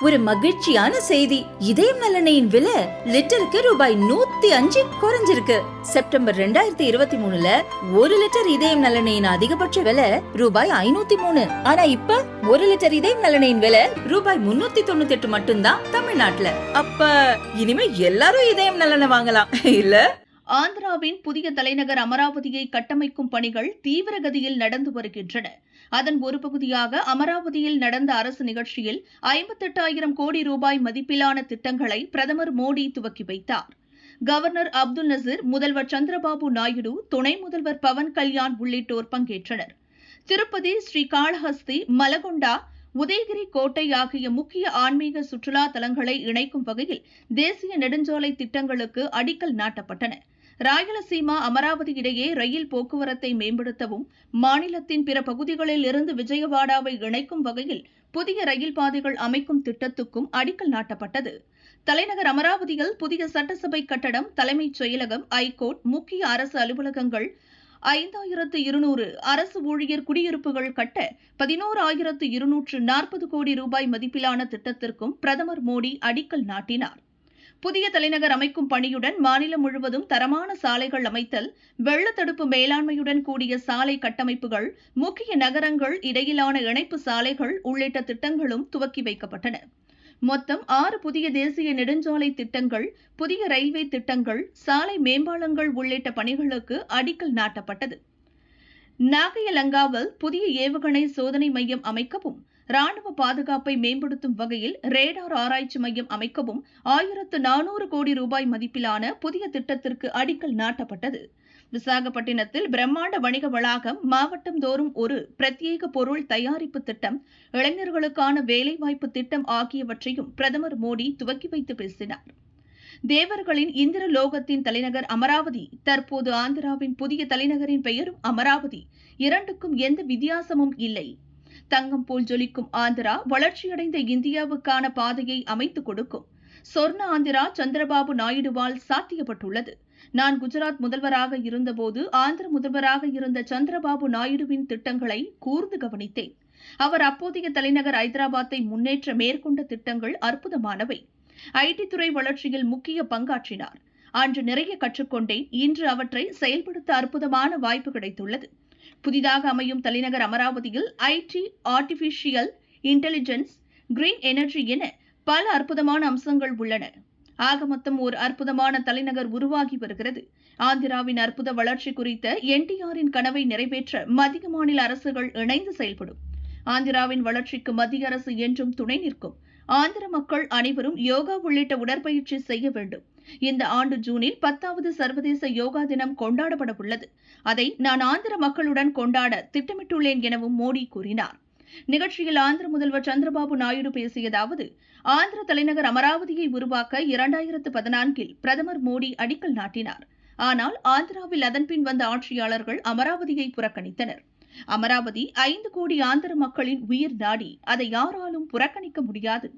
ஒரு மகிழ்ச்சியான செய்தி. இதயம் நல்லெண்ணெயின் விலை லிட்டருக்கு ரூபாய் 105 குறைஞ்சிருக்கு. செப்டம்பர் 2023ல 1 லிட்டர் இதயம் நல்லெண்ணெயின் அதிகபட்ச விலை ரூபாய் 503. ஆனா இப்ப 1 லிட்டர் இதயம் நல்லெண்ணெயின் விலை ரூபாய் 398 மட்டும்தான் தமிழ்நாட்டுல. அப்ப இனிமே எல்லாரும் இதயம் நல்லெண்ணெய் வாங்கலாம் இல்ல? ஆந்திராவின் புதிய தலைநகர் அமராவதியை கட்டமைக்கும் பணிகள் தீவிரகதியில் நடந்து வருகின்றன. அதன் ஒரு பகுதியாக அமராவதியில் நடந்த அரசு நிகழ்ச்சியில் 58,000 கோடி ரூபாய் மதிப்பிலான திட்டங்களை பிரதமர் மோடி துவக்கி வைத்தார். கவர்னர் அப்துல் நசீர், முதல்வர் சந்திரபாபு நாயுடு, துணை முதல்வர் பவன் கல்யாண் உள்ளிட்டோர் பங்கேற்றனர். திருப்பதி, ஸ்ரீகாளஹஸ்தி, மலகொண்டா, உதயகிரி கோட்டை ஆகிய முக்கிய ஆன்மீக சுற்றுலா தலங்களை இணைக்கும் வகையில் தேசிய நெடுஞ்சாலை திட்டங்களுக்கு அடிக்கல் நாட்டப்பட்டன. ராயலசீமா அமராவதி இடையே ரயில் போக்குவரத்தை மேம்படுத்தவும், மாநிலத்தின் பிற பகுதிகளில் இருந்து விஜயவாடாவை இணைக்கும் வகையில் புதிய ரயில் பாதைகள் அமைக்கும் திட்டத்துக்கும் அடிக்கல் நாட்டப்பட்டது. தலைநகர் அமராவதியில் புதிய சட்டசபை கட்டடம், தலைமைச் செயலகம், ஐகோர்ட், முக்கிய அரசு அலுவலகங்கள், 5,200 அரசு ஊழியர் குடியிருப்புகள் கட்ட 11,240 கோடி ரூபாய் மதிப்பிலான திட்டத்திற்கும் பிரதமர் மோடி அடிக்கல் நாட்டினார். புதிய தலைநகர் அமைக்கும் பணியுடன் மாநிலம் முழுவதும் தரமான சாலைகள் அமைத்தல், வெள்ளத்தடுப்பு மேலாண்மையுடன் கூடிய சாலை கட்டமைப்புகள், முக்கிய நகரங்கள் இடையிலான இணைப்பு சாலைகள் உள்ளிட்ட திட்டங்களும் துவக்கி வைக்கப்பட்டன. மொத்தம் 6 புதிய தேசிய நெடுஞ்சாலை திட்டங்கள், புதிய ரயில்வே திட்டங்கள், சாலை மேம்பாலங்கள் உள்ளிட்ட பணிகளுக்கு அடிக்கல் நாட்டப்பட்டது. நாகையலங்காவில் புதிய ஏவுகணை சோதனை மையம் அமைக்கவும், ராணுவ பாதுகாப்பை மேம்படுத்தும் வகையில் ரேடார் ஆராய்ச்சி மையம் அமைக்கவும் 1,400 கோடி ரூபாய் மதிப்பிலான புதிய திட்டத்திற்கு அடிக்கல் நாட்டப்பட்டது. விசாகப்பட்டினத்தில் பிரம்மாண்ட வணிக வளாகம், மாவட்டம் தோறும் ஒரு பிரத்யேக பொருள் தயாரிப்பு திட்டம், இளைஞர்களுக்கான வேலைவாய்ப்பு திட்டம் ஆகியவற்றையும் பிரதமர் மோடி துவக்கி வைத்து பேசினார். தேவர்களின் இந்திரலோகத்தின் தலைநகர் அமராவதி, தற்போது ஆந்திராவின் புதிய தலைநகரின் பெயரும் அமராவதி. இரண்டுக்கும் எந்த வித்தியாசமும் இல்லை. தங்கம் போல் ஜொலிக்கும் ஆந்திரா வளர்ச்சியடைந்த இந்தியாவுக்கான பாதையை அமைத்துக் கொடுக்கும். சொர்ண ஆந்திரா சந்திரபாபு நாயுடுவால் சாத்தியப்பட்டுள்ளது. நான் குஜராத் முதல்வராக இருந்தபோது ஆந்திர முதல்வராக இருந்த சந்திரபாபு நாயுடுவின் திட்டங்களை கூர்ந்து கவனித்தேன். அவர் அப்போதைய தலைநகர் ஐதராபாத்தை முன்னேற்ற மேற்கொண்ட திட்டங்கள் அற்புதமானவை. ஐடி துறை வளர்ச்சியில் முக்கிய பங்காற்றினார். அன்று நிறைய கற்றுக்கொண்டேன். இன்று அவற்றை செயல்படுத்த அற்புதமான வாய்ப்பு கிடைத்துள்ளது. புதிதாக அமையும் தலைநகர் அமராவதியில் IT, artificial intelligence, green energy என பல அற்புதமான அம்சங்கள் உள்ளன. ஆக மொத்தம் ஒரு அற்புதமான தலைநகர் உருவாகி வருகிறது. ஆந்திராவின் அற்புத வளர்ச்சி குறித்த என்டிஆரின் கனவை நிறைவேற்ற மத்திய மாநில அரசுகள் இணைந்து செயல்படும். ஆந்திராவின் வளர்ச்சிக்கு மத்திய அரசு என்றும் துணை நிற்கும். ஆந்திர மக்கள் அனைவரும் யோகா உள்ளிட்ட உடற்பயிற்சி செய்ய வேண்டும். இந்த ஆண்டு ஜூனில் 10வது சர்வதேச யோகா தினம் கொண்டாடப்பட உள்ளது. அதை நான் ஆந்திர மக்களுடன் கொண்டாட திட்டமிட்டுள்ளேன் எனவும் மோடி கூறினார். நிகழ்ச்சியில் ஆந்திர முதல்வர் சந்திரபாபு நாயுடு பேசியதாவது, ஆந்திர தலைநகர் அமராவதியை உருவாக்க 2014இல் பிரதமர் மோடி அடிக்கல் நாட்டினார். ஆனால் ஆந்திராவில் அதன்பின் வந்த ஆட்சியாளர்கள் அமராவதியை புறக்கணித்தனர். அமராவதி 5 கோடி ஆந்திர மக்களின் உயிர் நாடி. அதை யாராலும் புறக்கணிக்க முடியாது.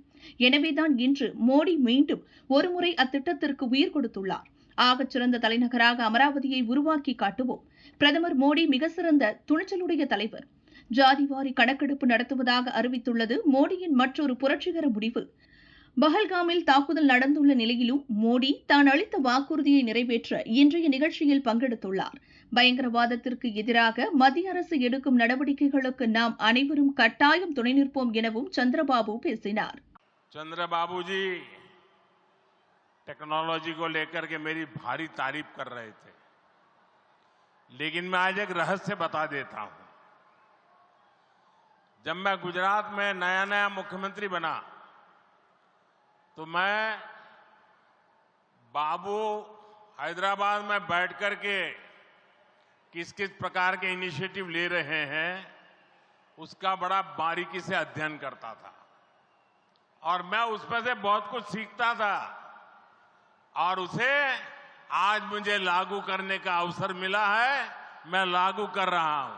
எனவேதான் இன்று மோடி மீண்டும் ஒருமுறை அத்திட்டத்திற்கு உயிர் கொடுத்துள்ளார். ஆகச் சிறந்த தலைநகராக அமராவதியை உருவாக்கி காட்டுவோம். பிரதமர் மோடி மிக சிறந்த துணிச்சலுடைய தலைவர். ஜாதிவாரி கணக்கெடுப்பு நடத்துவதாக அறிவித்துள்ளது மோடியின் மற்றொரு புரட்சிகர முடிவு. பஹல்காமில் தாக்குதல் நடந்துள்ள நிலையிலும் மோடி தான் அளித்த வாக்குறுதியை நிறைவேற்ற இன்றைய நிகழ்ச்சியில் பங்கெடுத்துள்ளார். பயங்கரவாதத்திற்கு எதிராக மத்திய அரசு எடுக்கும் நடவடிக்கைகளுக்கு நாம் அனைவரும் கட்டாயம் துணை நிற்போம் எனவும் சந்திரபாபு பேசினார். चंद्रबाबू जी टेक्नोलॉजी को लेकर के मेरी भारी तारीफ कर रहे थे, लेकिन मैं आज एक रहस्य बता देता हूं. जब मैं गुजरात में नया मुख्यमंत्री बना तो मैं बाबू हैदराबाद में बैठ कर के किस किस प्रकार के इनिशिएटिव ले रहे हैं उसका बड़ा बारीकी से अध्ययन करता था और मैं उसमें से बहुत कुछ सीखता था और उसे आज मुझे लागू करने का अवसर मिला है. मैं लागू कर रहा हूं.